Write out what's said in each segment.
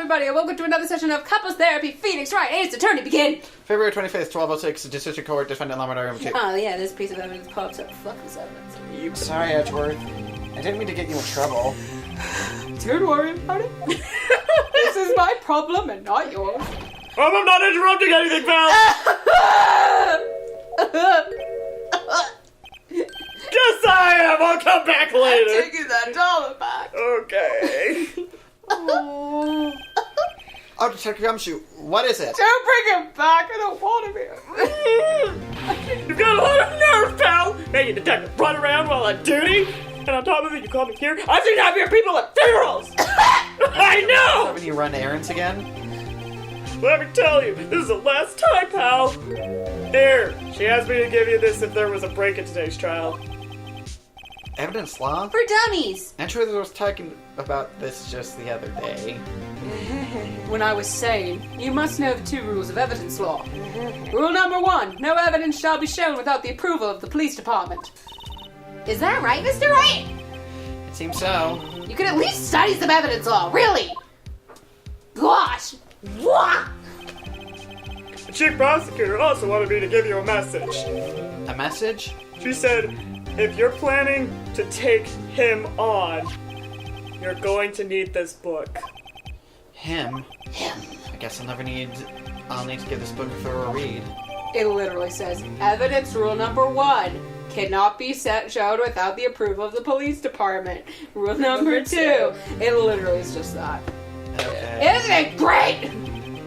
everybody, and welcome to another session of Couples Therapy, Phoenix Wright Ace Attorney. Begin! February 25th, 1206, Decision Court, Defendant Lamar. Oh, yeah, this piece of evidence pops up. Fuck this evidence. Sorry, Edgeworth. I didn't mean to get you in trouble. Don't worry about it. This is my problem and not yours. I'm not interrupting anything, pal! Yes, I am! I'll come back later! I'm taking that dollar back. Okay. Oh, Detective Gumshoe, what is it? Don't bring him back. I don't want him here. You've got a lot of nerve, pal! Making detective run around while on duty? And on top of it, you call me here? I've seen happier people at funerals! I know! Haven't you run errands again? Let me tell you, this is the last time, pal. Here, she asked me to give you this if there was a break in today's trial. Evidence law? For dummies. Actually, I was talking about this just the other day. When I was saying, you must know the 2 rules of evidence law. Rule number 1, no evidence shall be shown without the approval of the police department. Is that right, Mr. Wright? It seems so. You could at least study some evidence law, really! Gosh! What? The chief prosecutor also wanted me to give you a message. A message? She said, if you're planning to take him on, you're going to need this book. Him? I guess I'll need to give this book a read. It literally says, evidence rule number 1. Cannot be shown without the approval of the police department. Rule number 2. It literally is just that. Okay. Isn't it great?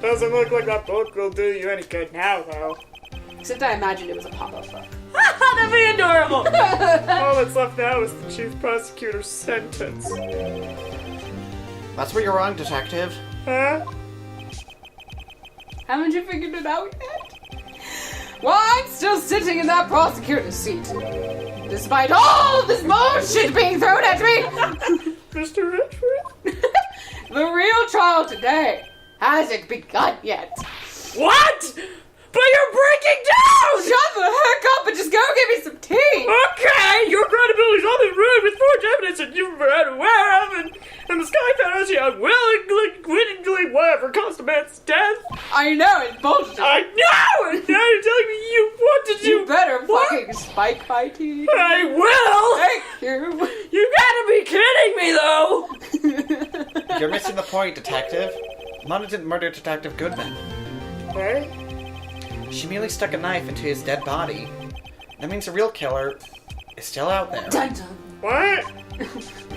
Doesn't look like that book will do you any good now, though. Except I imagined it was a pop-up book. That'd be adorable! All that's left now is the chief prosecutor's sentence. That's where you're wrong, detective. Huh? Haven't you figured it out yet? Well, I'm still sitting in that prosecutor's seat. Despite all this bullshit being thrown at me! Mr. Richford? The real trial today hasn't begun yet. What?! But you're breaking down! Shut the heck up and just go give me some tea! Okay! Your credibility's all been ruined with forged evidence that you've been aware of, and the Sky Fantasy unwittingly, whatever, caused a man's death. I know, it's bullshit. I know! And now you're telling me you wanted You better fucking spike my tea. I will! Thank you. You gotta be kidding me, though! You're missing the point, detective. Lana didn't murder Detective Goodman. What? She merely stuck a knife into his dead body. That means the real killer is still out there. Dun dun. What?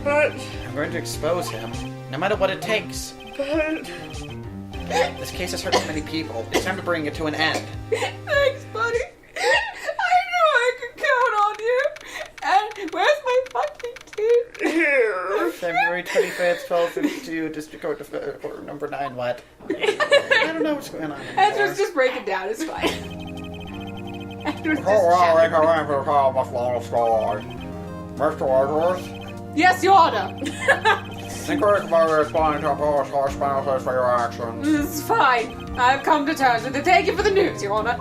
But I'm going to expose him, no matter what it takes. But this case has hurt so many people. It's time to bring it to an end. Thanks, buddy. I knew I could count on you. And where's my fucking tea? Here. February 25th, 1252, District Court number 9, what? I don't know what's going on anymore. Ezra's just breaking down, it's fine. Ezra's just Mr. Edgeworth? Yes, Your Honor. Incorrect by responding to a police hospital for your actions. This is fine. I've come to terms with it. Thank you for the news, Your Honor.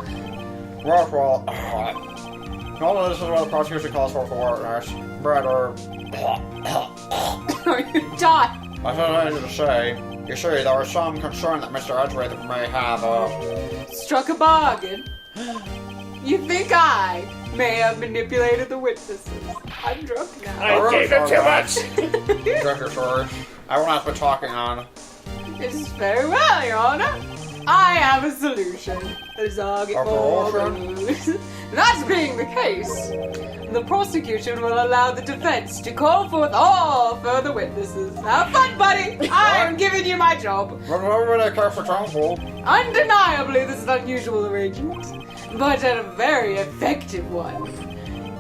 Well, all this is what the prosecution calls for witness. Brother. You die. That's what I needed to say. You see, there was some concern that Mr. Edgeworth may have, struck a bargain. You think I may have manipulated the witnesses? I'm drunk now. I gave him too much! Drink sorry. I will not be talking on. This is very well, Your Honor. I have a solution. That being the case, the prosecution will allow the defense to call forth all further witnesses. Have fun, buddy! I am giving you my job. Undeniably, this is an unusual arrangement, but a very effective one.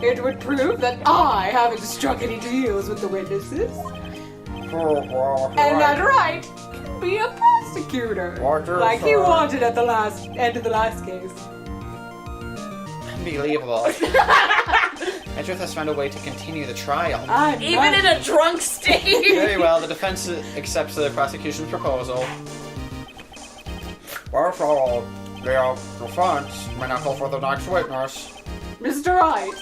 It would prove that I haven't struck any deals with the witnesses. And that Wright can be a prosecutor, like he wanted at the end of the last case. Unbelievable. Edgeworth has found a way to continue the trial. Even in a drunk state. Very well, the defense accepts the prosecution's proposal. Well, the defense may now call for the next witness. Mr. Wright,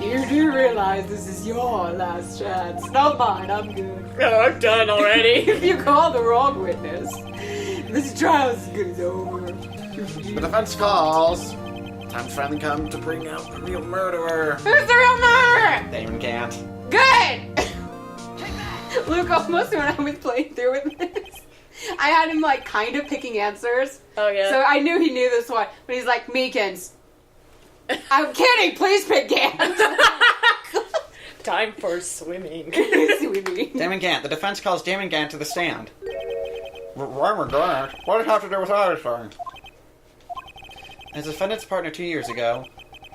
You do realize this is your last chance, not mine. I'm good. Oh, I'm done already. If you call the wrong witness, this trial's as good as over. The defense calls. Time's finally come to bring out the real murderer. Who's the real murderer? Damon can't. Good! Luke, almost when I was playing through with this, I had him, like, kind of picking answers. Oh, yeah? So I knew he knew this one. But he's like, Meekins. I'm kidding! Please pick Gant! Time for swimming. Swimming. Damon Gant. The defense calls Damon Gant to the stand. Raymond Gant? What does it have to do with anything? As a defendant's partner 2 years ago,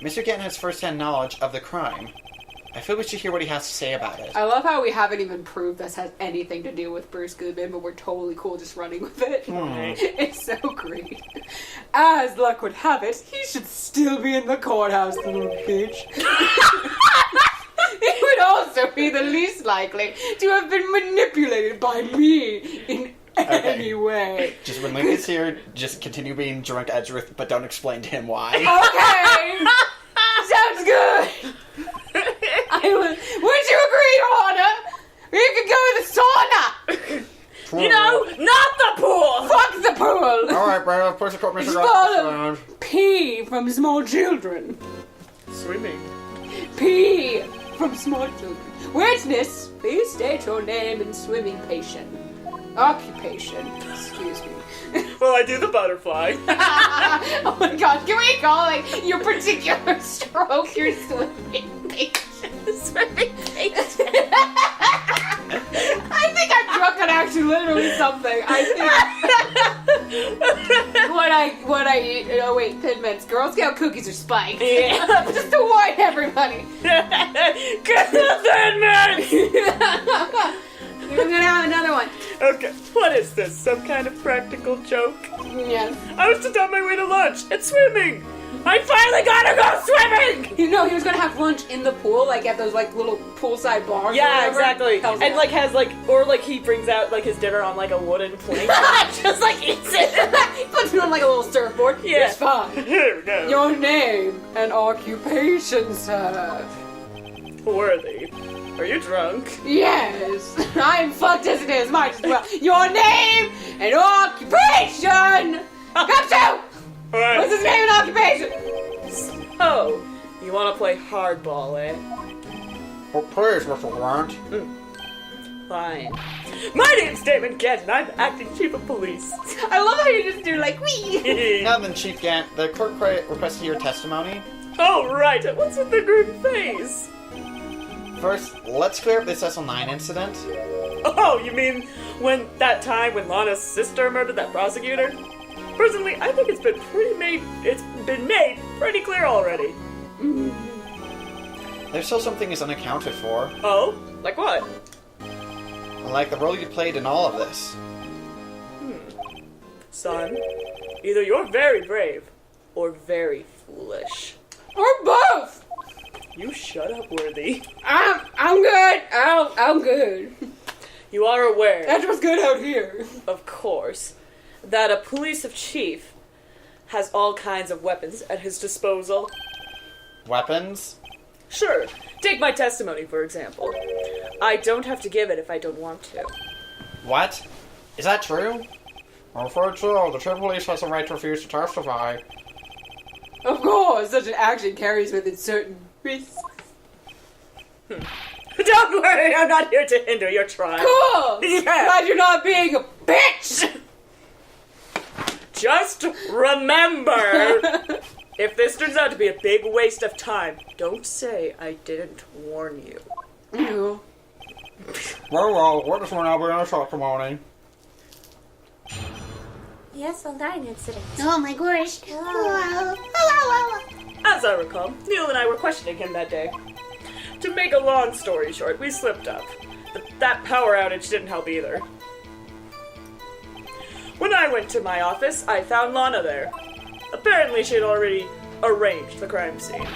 Mr. Gant has first-hand knowledge of the crime. I feel we should hear what he has to say about it. I love how we haven't even proved this has anything to do with Bruce Goodman, but we're totally cool just running with it. It's so great. As luck would have it, he should still be in the courthouse, little bitch. He would also be the least likely to have been manipulated by me in any way. Just when Lincoln's here, just continue being drunk Edgeworth, but don't explain to him why. Okay! Sounds good! Would you agree, Your Honor? You could go to the sauna! You know, not the pool! Fuck the pool! Alright, Brad, push the court, Mr. It's Ross. full of pee from small children. Swimming. Pee from small children. Witness, please state your name and swimming patient. Occupation. Excuse me. Well, I do the butterfly. Oh my god, can we call, like, your particular stroke your swimming patient? Swimming patient. I think I'm drunk on actually literally something. I think what I eat. Oh wait, Thin Mints. Girl Scout cookies are spiked. Yeah. Just to warn everybody. Get the Thin Mints! We're gonna have another one. Okay, what is this? Some kind of practical joke? Yes. I was just on my way to lunch. It's swimming. I finally gotta go swimming! You know, he was gonna have lunch in the pool, like at those like little poolside bars. or Yeah, whatever. exactly. That was And it. like has like, or like he brings out like his dinner on like a wooden plate. Just like eats it. He puts it on like a little surfboard. Yeah. It's fine. Here we go. Your name and occupation, sir. Worthy. Are you drunk? Yes, I'm fucked as it is. Might as well. Your name and occupation. Come to. Alright. What's his name and occupation? Oh, you wanna play hardball, eh? Oh, please, Mr. Grant. Fine. My name's Damon Gant, and I'm acting chief of police. I love how you just do like me. Now then, Chief Gant, the court requests your testimony. Oh, right. What's with the grim face? First, let's clear up the Cecil 9 incident. Oh, you mean that time when Lana's sister murdered that prosecutor? Personally, I think it's been made pretty clear already. There's still some things unaccounted for. Oh? Like what? Like the role you played in all of this. Son, either you're very brave, or very foolish. Or both. You shut up, Worthy. I'm good. I'm good. You are aware, That's what's good out here. of course, that a police chief has all kinds of weapons at his disposal. Weapons? Sure, take my testimony, for example. I don't have to give it if I don't want to. What? Is that true? I'm afraid so. The chief of police has the right to refuse to testify. Of course, such an action carries with it certain risks. Don't worry, I'm not here to hinder your trial. Cool. Yeah. Glad you're not being a bitch. Just remember, if this turns out to be a big waste of time, don't say I didn't warn you. No. Well, witness will now be in a testimony. Yes, on that incident. Oh my gosh. As I recall, Neil and I were questioning him that day. To make a long story short, we slipped up. But that power outage didn't help either. When I went to my office, I found Lana there. Apparently she had already arranged the crime scene.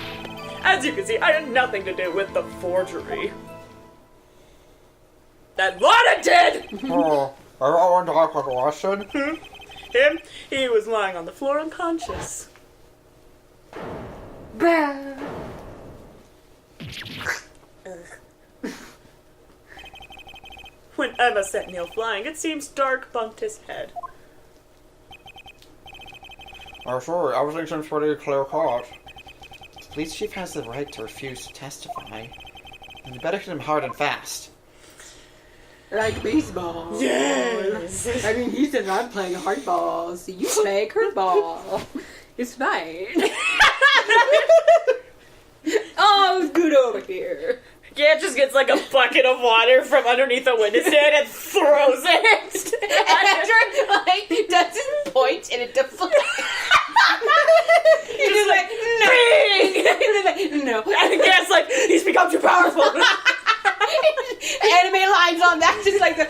As you can see, I had nothing to do with the forgery. That Lana did! Oh, are you all into like a question? Him? He was lying on the floor unconscious. Bah. When Emma sent Neil flying, it seems Dark bumped his head. Oh, sorry, everything seems pretty clear-cut. The police chief has the right to refuse to testify. And you better hit him hard and fast. Like baseball. Yes! I mean, he says I'm playing hardball, so you play curveball. It's fine. Oh, it's good over here. Gant just gets like a bucket of water from underneath the window stand and throws it. And after, like, does his point and it deflects. He's just like, no. And Gant's like, he's become too powerful. Anime lines on that, just like the.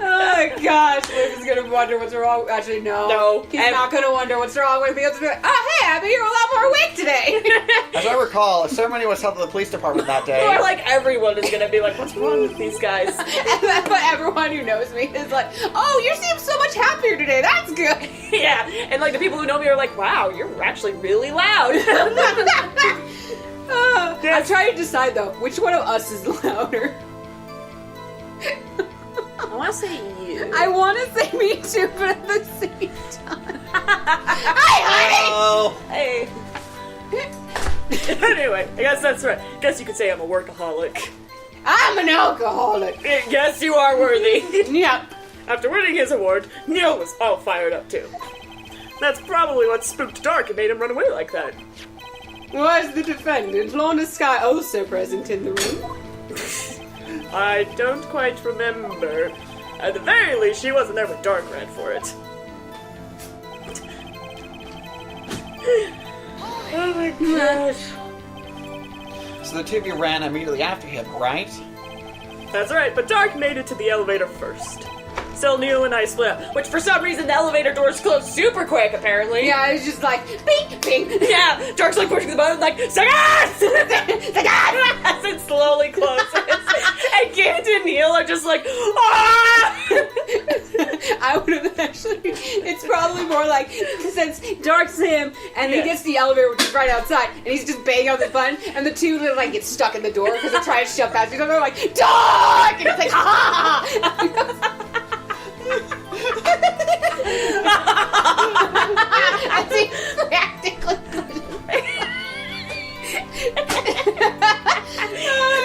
Oh gosh, Liv is gonna wonder what's wrong. Actually, no. No. He's not gonna wonder what's wrong with me. He'll just be like, oh hey, Abby, you're a lot more awake today. As I recall, a ceremony was held at the police department that day. Or like everyone is gonna be like, what's wrong with these guys? But everyone who knows me is like, oh, you seem so much happier today. That's good. Yeah, and like the people who know me are like, wow, you're actually really loud. I'm trying to decide though, which one of us is louder? I want to say you. I want to say me too, but at the same time. Hi, Oh. Hey. Anyway, I guess that's right. Guess you could say I'm a workaholic. honey! I'm an alcoholic. Yes, you are worthy. Yep. After winning his award, Neil was all fired up too. That's probably what spooked Dark and made him run away like that. Was the defendant, Lorna Sky, also present in the room? I don't quite remember. At the very least, she wasn't there when Dark ran for it. Oh my gosh. So the two of you ran immediately after him, right? That's right, but Dark made it to the elevator first. Still, Neil and I split up, which for some reason the elevator doors closed super quick, apparently. Yeah, it was just like, bing, bing. Yeah, Dark's like pushing the button, like, Sagas! Sagas! As it slowly closes. And Gant and Neil are just like, ah! I would have actually, it's probably more like, since Dark's him, and he Yeah. gets the elevator, which is right outside, and he's just banging on the button, and the two little, like, get stuck in the door, because they're trying to shove past each other, they're like, Dark! And it's like, ha ha ha! I think practically.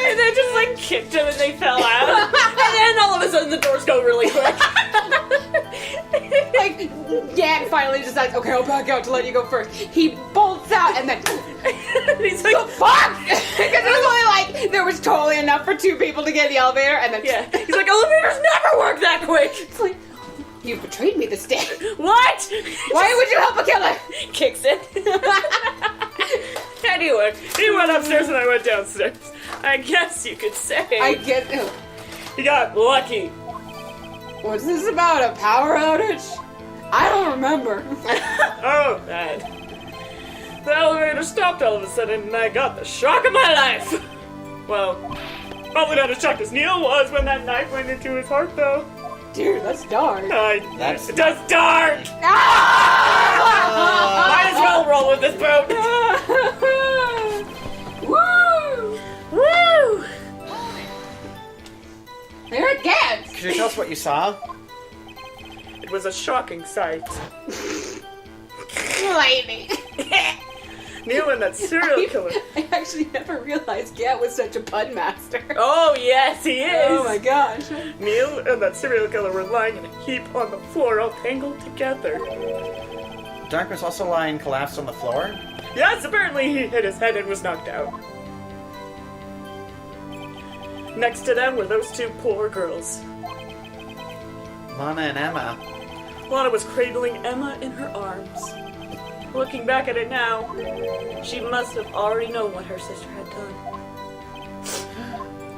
And they just like kicked him and they fell out. And then all of a sudden the doors go really quick. Like, Gant finally decides, okay, I'll back out to let you go first. He bolts out and then, He's like, fuck! Because it was only like, there was totally enough for two people to get in the elevator, and then, yeah. He's like, elevators never work that quick. It's like, you betrayed me this day. What? Why would you help a killer? Kicks it. Anyway, he went upstairs and I went downstairs. I guess you could say. I get, He got lucky. what's this about, a power outage? I don't remember. Oh, bad. The elevator stopped all of a sudden and I got the shock of my life. Well, probably not as shocked as Neil was when that knife went into his heart, though. Dude, that's dark. That's It does dark! Ah! Might as well roll with this boat! Woo! Woo! There it gets. Could you tell us what you saw? It was a shocking sight. Lightning. Neil and that serial killer. I actually never realized Gant was such a pun master. Oh, yes, he is! Oh my gosh. Neil and that serial killer were lying in a heap on the floor, all tangled together. Dark was also lying collapsed on the floor. Yes, apparently he hit his head and was knocked out. Next to them were those two poor girls. Lana and Emma. Lana was cradling Emma in her arms. Looking back at it now, she must have already known what her sister had done.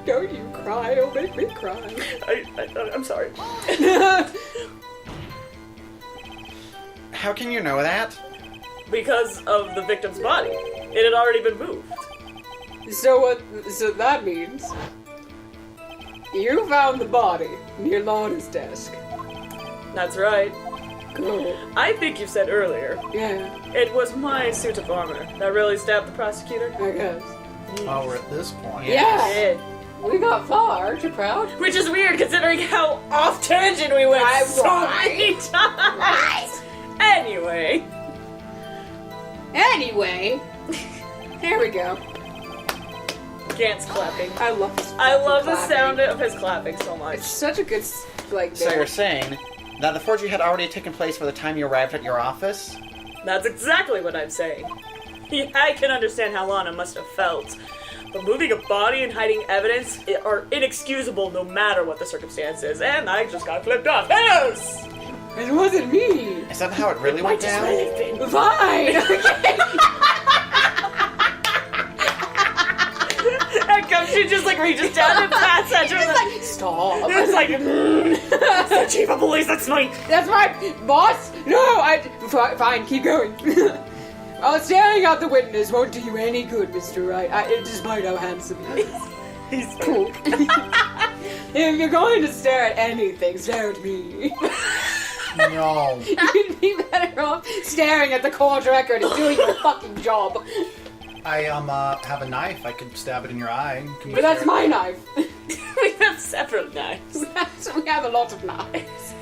Don't you cry, don't make me cry. I'm sorry. How can you know that? Because of the victim's body. It had already been moved. So that means you found the body near Lana's desk. That's right. Cool. I think you said earlier, Yeah, it was my suit of armor that really stabbed the prosecutor. I guess. Oh, we're at this point. Yeah. We got far. Aren't you proud? Which is weird considering how off tangent we went so many times. Anyway. Anyway. Here we go. Gant's clapping. I love this. I love the clapping. sound of his clapping so much. It's such a good, like, So you're saying that the forgery had already taken place by the time you arrived at your office? That's exactly what I'm saying. I can understand how Lana must have felt. But moving a body and hiding evidence are inexcusable no matter what the circumstances, and I just got flipped off. Yes! It wasn't me. Is that how it really went down? Fine. And comes she just like reaches down and pats at her. Like, stop. It's like, that's the chief of police, that's my... That's my boss. No, fine. Keep going. Staring out the windows won't do you any good, Mr. Wright. Despite how handsome he is. He's Cool. If you're going to stare at anything, stare at me. No. You'd be better off staring at the court record and doing your fucking job. I have a knife. I could stab it in your eye. Can you But that's stare my knife. We have separate knives. We have a lot of knives.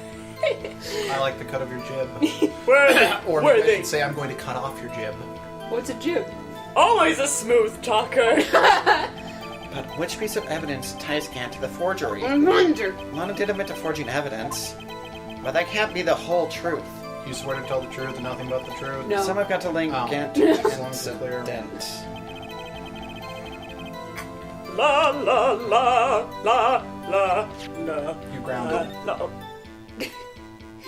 I like the cut of your jib. Where Or where maybe I they? should say I'm going to cut off your jib. What's a jib? Always a smooth talker. But which piece of evidence ties Gant to the forgery? I wonder. Lana did admit to forging evidence, but that can't be the whole truth. You swear to tell the truth and nothing but the truth? No. Some have got to link Oh. Gant to As long as it's clear. incident. La la la la la la. You grounded. No.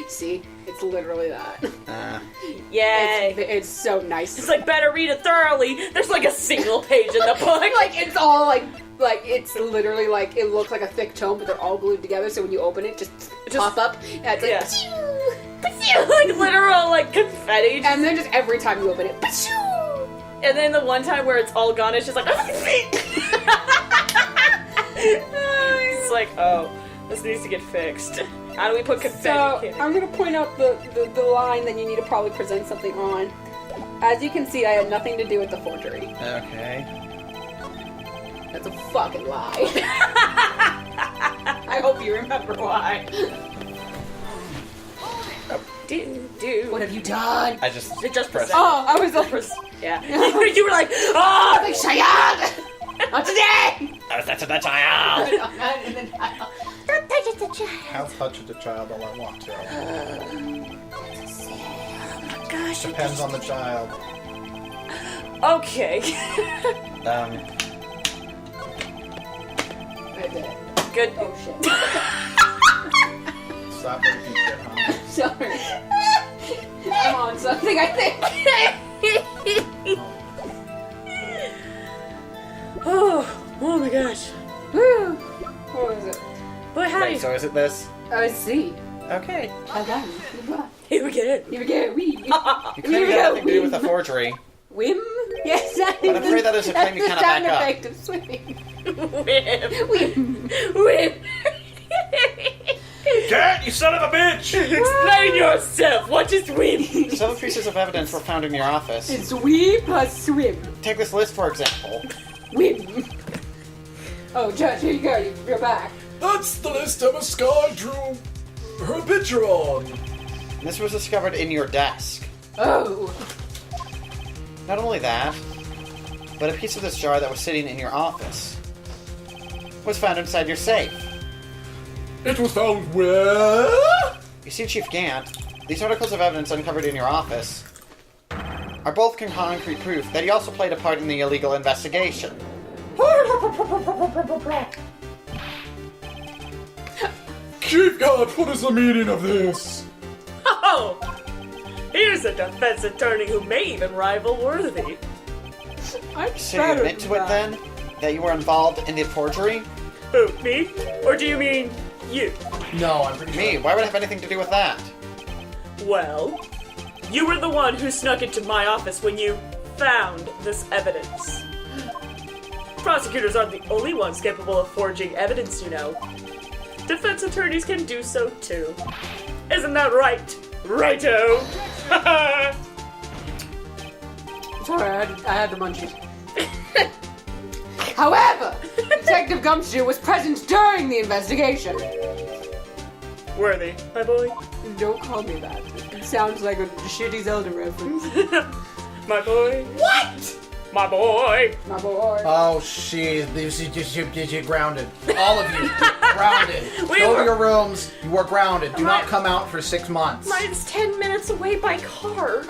See, it's literally that. Yay. It's so nice. It's like, better read it thoroughly. There's like a single page in the book. like it's all like it's literally like it looks like a thick tome, but they're all glued together. So when you open it, just pop up. And it's like, like literal like confetti. and then just every time you open it, And then the one time where it's all gone, it's just like it's like, oh, this needs to get fixed. How do we put confetti? So, candy? I'm going to point out the line that you need to probably present something on. As you can see, I had nothing to do with the forgery. Okay. that's a fucking lie. I hope you remember why. Do. What have you done? I just It just pressed. Oh, I was like, Yeah. You were like, oh! like Cheyenne! Not today! That's a child! Don't touch it, the child. I'll touch the child all I want to. Gosh. Depends on the child. Okay. I did it. Good. Oh shit. Stop breaking shit, huh? Sorry. I'm on something, I think. Oh my gosh. Woo. What was it? Boy, how do Wait, you... so is it this? I see. Okay. Here we go. Here we go. We. You clearly got nothing to do with the forgery. Whim? Yes, that But is I'm afraid that is a claim you that's cannot the back sound up. effect of swimming. Whim. Whim. Whim. Dad, you son of a bitch! Explain yourself. What is whim? Several pieces of evidence were found in your office. It's we plus swim. Take this list, for example. Whim. Oh, Judge, here you go. You're back. That's the list Emma Sky drew her picture on. This was discovered in your desk. Oh. Not only that, but a piece of this jar that was sitting in your office was found inside your safe. It was found where? You see, Chief Gant, these articles of evidence uncovered in your office are both concrete proof that he also played a part in the illegal investigation. Chief God, what is the meaning of this? Oh! Here's a defense attorney who may even rival Worthy. I'm So you admit to it then? That you were involved in the forgery? Who, me? Or do you mean you? No, I'm pretty Me? Why would it have anything to do with that? Well, you were the one who snuck into my office when you found this evidence. Prosecutors aren't the only ones capable of forging evidence, you know. Defense attorneys can do so too. Isn't that right? Righto! Sorry, I had the munchies. However, Detective Gumshoe was present during the investigation. Worthy, my boy. Don't call me that. It sounds like a shitty Zelda reference. My boy. What? My boy. My boy. Oh, shit. This is just grounded. All of you, grounded. We Go were- to your rooms. You are grounded. Do not come out for 6 months. Mine's 10 minutes away by car.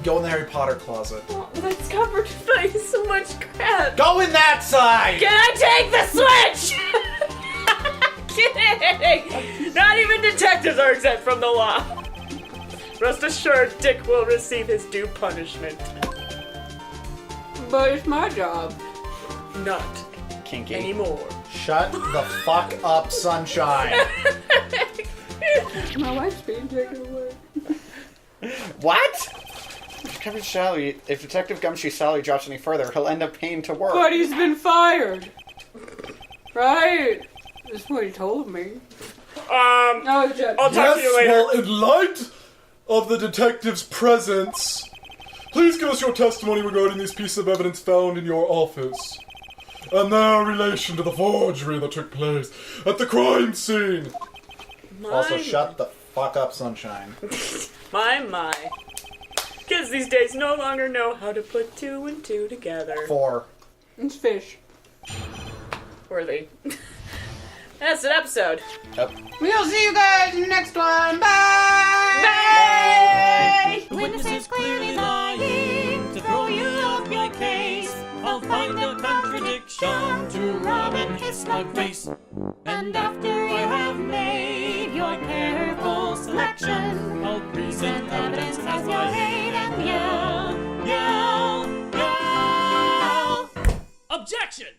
Go in the Harry Potter closet. Oh, that's covered by so much crap. Go in that side! Can I take the switch? Kidding! Not even detectives are exempt from the law. Rest assured, Dick will receive his due punishment. But it's my job. Not Kinky. anymore. Shut the fuck up, Sunshine. My wife's being taken away. What? If Detective Gumshoe's salary drops any further, he'll end up paying to work. But he's been fired. Right? That's what he told me. Oh, the judge. I'll talk to you Yes, later. well, in light of the detective's presence, please give us your testimony regarding these pieces of evidence found in your office and their relation to the forgery that took place at the crime scene. Also, shut the fuck up, Sunshine. My. Kids these days no longer know how to put 2 and 2 together. 4. It's fish. Worthy. That's an episode. Yep. We'll see you guys in the next one. Bye! Bye! Witnesses clearly lying to throw you off your case. I'll find a contradiction to rob and kiss my face. And after I have made your careful selection, I'll present evidence as your hate and yell. Objection!